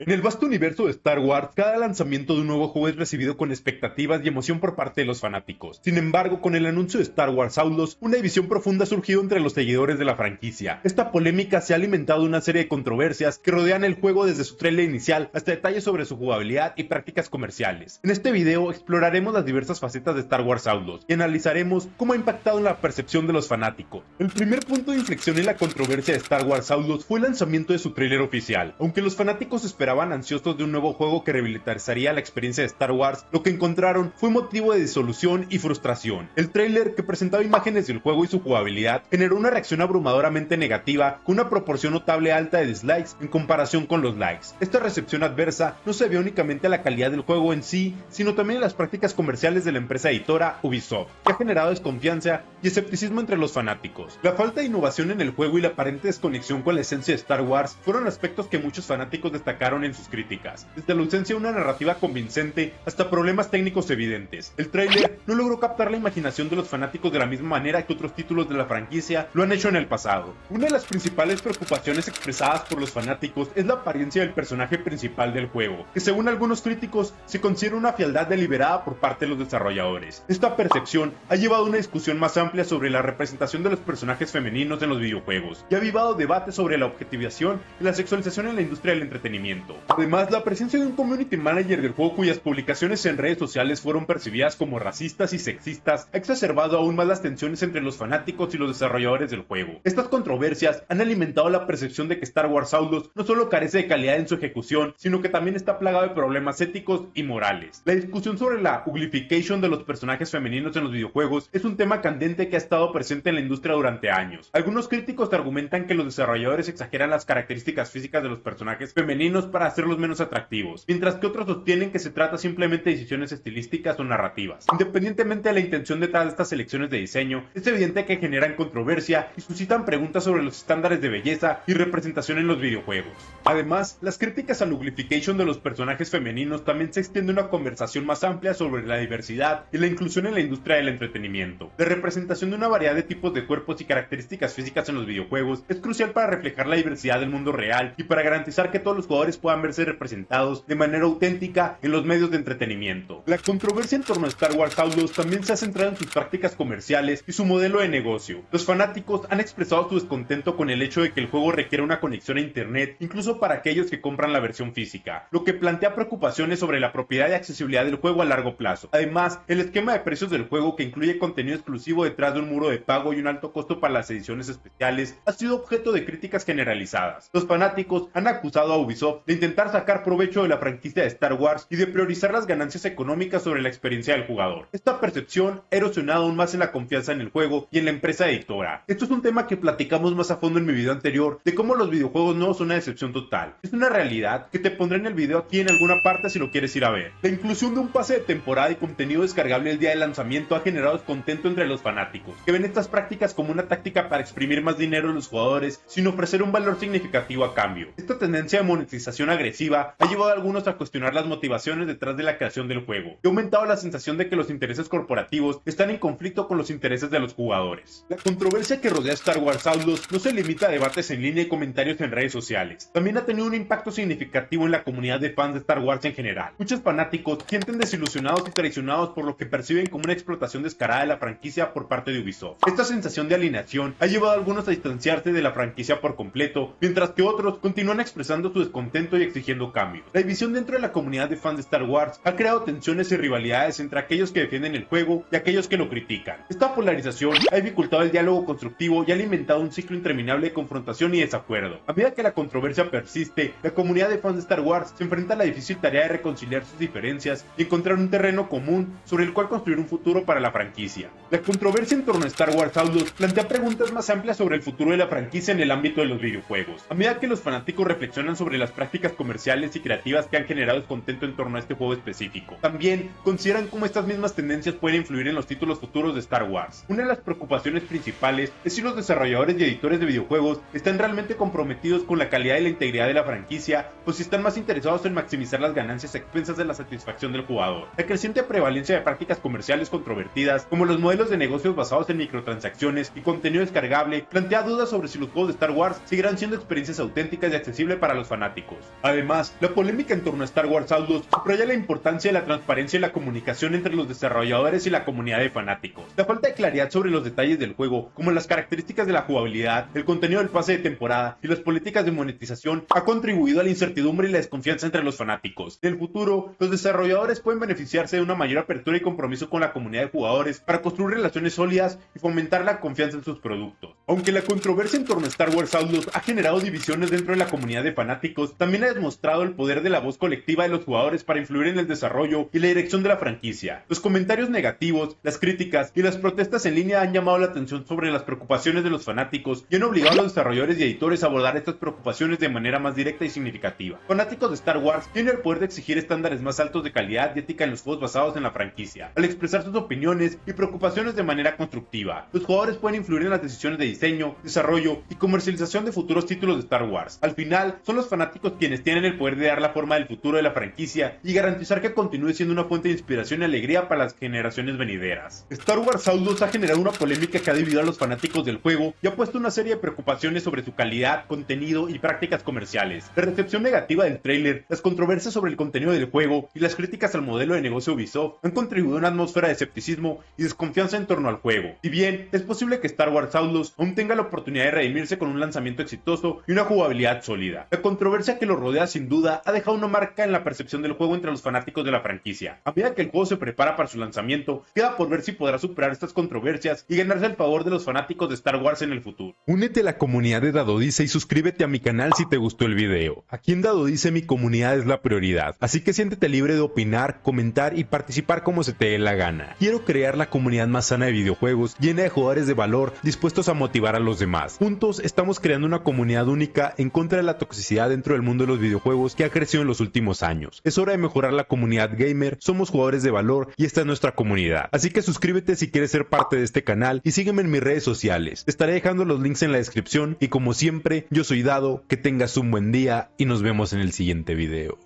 En el vasto universo de Star Wars, cada lanzamiento de un nuevo juego es recibido con expectativas y emoción por parte de los fanáticos. Sin embargo, con el anuncio de Star Wars Outlaws, una división profunda ha surgido entre los seguidores de la franquicia. Esta polémica se ha alimentado de una serie de controversias que rodean el juego desde su tráiler inicial hasta detalles sobre su jugabilidad y prácticas comerciales. En este video exploraremos las diversas facetas de Star Wars Outlaws y analizaremos cómo ha impactado en la percepción de los fanáticos. El primer punto de inflexión en la controversia de Star Wars Outlaws fue el lanzamiento de su tráiler oficial. Aunque los fanáticos esperaban ansiosos de un nuevo juego que revitalizaría la experiencia de Star Wars, lo que encontraron fue motivo de disolución y frustración. El tráiler, que presentaba imágenes del juego y su jugabilidad, generó una reacción abrumadoramente negativa, con una proporción notable alta de dislikes en comparación con los likes. Esta recepción adversa no se vio únicamente a la calidad del juego en sí, sino también en las prácticas comerciales de la empresa editora Ubisoft, que ha generado desconfianza y escepticismo entre los fanáticos. La falta de innovación en el juego y la aparente desconexión con la esencia de Star Wars fueron aspectos que muchos fanáticos destacaron en sus críticas, desde la ausencia de una narrativa convincente hasta problemas técnicos evidentes. El tráiler no logró captar la imaginación de los fanáticos de la misma manera que otros títulos de la franquicia lo han hecho en el pasado. Una de las principales preocupaciones expresadas por los fanáticos es la apariencia del personaje principal del juego, que según algunos críticos se considera una fealdad deliberada por parte de los desarrolladores. Esta percepción ha llevado a una discusión más amplia sobre la representación de los personajes femeninos en los videojuegos y ha avivado debates sobre la objetivación y la sexualización en la industria del entretenimiento. Además, la presencia de un community manager del juego cuyas publicaciones en redes sociales fueron percibidas como racistas y sexistas ha exacerbado aún más las tensiones entre los fanáticos y los desarrolladores del juego. Estas controversias han alimentado la percepción de que Star Wars Outlaws no solo carece de calidad en su ejecución, sino que también está plagado de problemas éticos y morales. La discusión sobre la uglification de los personajes femeninos en los videojuegos es un tema candente que ha estado presente en la industria durante años. Algunos críticos argumentan que los desarrolladores exageran las características físicas de los personajes femeninos para hacerlos menos atractivos, mientras que otros sostienen que se trata simplemente de decisiones estilísticas o narrativas. Independientemente de la intención detrás de estas elecciones de diseño, es evidente que generan controversia y suscitan preguntas sobre los estándares de belleza y representación en los videojuegos. Además, las críticas al uglification de los personajes femeninos también se extiende una conversación más amplia sobre la diversidad y la inclusión en la industria del entretenimiento. La representación de una variedad de tipos de cuerpos y características físicas en los videojuegos es crucial para reflejar la diversidad del mundo real y para garantizar que todos los jugadores puedan verse representados de manera auténtica en los medios de entretenimiento. La controversia en torno a Star Wars Outlaws también se ha centrado en sus prácticas comerciales y su modelo de negocio. Los fanáticos han expresado su descontento con el hecho de que el juego requiere una conexión a internet, incluso para aquellos que compran la versión física, lo que plantea preocupaciones sobre la propiedad y accesibilidad del juego a largo plazo. Además, el esquema de precios del juego, que incluye contenido exclusivo detrás de un muro de pago y un alto costo para las ediciones especiales, ha sido objeto de críticas generalizadas. Los fanáticos han acusado a Ubisoft de intentar sacar provecho de la franquicia de Star Wars y de priorizar las ganancias económicas sobre la experiencia del jugador. Esta percepción ha erosionado aún más en la confianza en el juego y en la empresa editora. Esto es un tema que platicamos más a fondo en mi video anterior, de cómo los videojuegos no son una decepción total. Es una realidad que te pondré en el video aquí en alguna parte si lo quieres ir a ver. La inclusión de un pase de temporada y contenido descargable el día de lanzamiento ha generado descontento entre los fanáticos, que ven estas prácticas como una táctica para exprimir más dinero a los jugadores sin ofrecer un valor significativo a cambio. Esta tendencia de monetización agresiva ha llevado a algunos a cuestionar las motivaciones detrás de la creación del juego y ha aumentado la sensación de que los intereses corporativos están en conflicto con los intereses de los jugadores. La controversia que rodea Star Wars Outlaws no se limita a debates en línea y comentarios en redes sociales. También ha tenido un impacto significativo en la comunidad de fans de Star Wars en general. Muchos fanáticos sienten desilusionados y traicionados por lo que perciben como una explotación descarada de la franquicia por parte de Ubisoft. Esta sensación de alienación ha llevado a algunos a distanciarse de la franquicia por completo, mientras que otros continúan expresando su descontento y exigiendo cambios. La división dentro de la comunidad de fans de Star Wars ha creado tensiones y rivalidades entre aquellos que defienden el juego y aquellos que lo critican. Esta polarización ha dificultado el diálogo constructivo y ha alimentado un ciclo interminable de confrontación y desacuerdo. A medida que la controversia persiste, la comunidad de fans de Star Wars se enfrenta a la difícil tarea de reconciliar sus diferencias y encontrar un terreno común sobre el cual construir un futuro para la franquicia. La controversia en torno a Star Wars Outlaws plantea preguntas más amplias sobre el futuro de la franquicia en el ámbito de los videojuegos. A medida que los fanáticos reflexionan sobre las prácticas comerciales y creativas que han generado descontento en torno a este juego específico, también consideran cómo estas mismas tendencias pueden influir en los títulos futuros de Star Wars. Una de las preocupaciones principales es si los desarrolladores y editores de videojuegos están realmente comprometidos con la calidad y la integridad de la franquicia, o si están más interesados en maximizar las ganancias a expensas de la satisfacción del jugador. La creciente prevalencia de prácticas comerciales controvertidas, como los modelos de negocios basados en microtransacciones y contenido descargable, plantea dudas sobre si los juegos de Star Wars seguirán siendo experiencias auténticas y accesibles para los fanáticos. Además, la polémica en torno a Star Wars Outlaws subraya la importancia de la transparencia y la comunicación entre los desarrolladores y la comunidad de fanáticos. La falta de claridad sobre los detalles del juego, como las características de la jugabilidad, el contenido del pase de temporada y las políticas de monetización, ha contribuido a la incertidumbre y la desconfianza entre los fanáticos. En el futuro, los desarrolladores pueden beneficiarse de una mayor apertura y compromiso con la comunidad de jugadores para construir relaciones sólidas y fomentar la confianza en sus productos. Aunque la controversia en torno a Star Wars Outlaws ha generado divisiones dentro de la comunidad de fanáticos, también ha demostrado el poder de la voz colectiva de los jugadores para influir en el desarrollo y la dirección de la franquicia. Los comentarios negativos, las críticas y las protestas en línea han llamado la atención sobre las preocupaciones de los fanáticos y han obligado a los desarrolladores y editores a abordar estas preocupaciones de manera más directa y significativa. Fanáticos de Star Wars tienen el poder de exigir estándares más altos de calidad y ética en los juegos basados en la franquicia, al expresar sus opiniones y preocupaciones de manera constructiva. Los jugadores pueden influir en las decisiones de diseño, desarrollo y comercialización de futuros títulos de Star Wars. Al final, son los fanáticos quienes tienen el poder de dar la forma del futuro de la franquicia y garantizar que continúe siendo una fuente de inspiración y alegría para las generaciones venideras. Star Wars Outlaws ha generado una polémica que ha dividido a los fanáticos del juego y ha puesto una serie de preocupaciones sobre su calidad, contenido y prácticas comerciales. La recepción negativa del tráiler, las controversias sobre el contenido del juego y las críticas al modelo de negocio Ubisoft han contribuido a una atmósfera de escepticismo y desconfianza en torno al juego. Si bien es posible que Star Wars Outlaws aún tenga la oportunidad de redimirse con un lanzamiento exitoso y una jugabilidad sólida, la controversia que lo rodea sin duda ha dejado una marca en la percepción del juego entre los fanáticos de la franquicia. A medida que el juego se prepara para su lanzamiento, queda por ver si podrá superar estas controversias y ganarse el favor de los fanáticos de Star Wars en el futuro. Únete a la comunidad de Dadodice y suscríbete a mi canal si te gustó el video. Aquí en Dadodice mi comunidad es la prioridad, así que siéntete libre de opinar, comentar y participar como se te dé la gana. Quiero crear la comunidad más sana de videojuegos, llena de jugadores de valor, dispuestos a motivar a los demás. Juntos estamos creando una comunidad única en contra de la toxicidad dentro del mundo de los videojuegos que ha crecido en los últimos años. Es hora de mejorar la comunidad gamer, somos jugadores de valor y esta es nuestra comunidad. Así que suscríbete si quieres ser parte de este canal y sígueme en mis redes sociales. Te estaré dejando los links en la descripción y como siempre, yo soy Dado, que tengas un buen día y nos vemos en el siguiente video.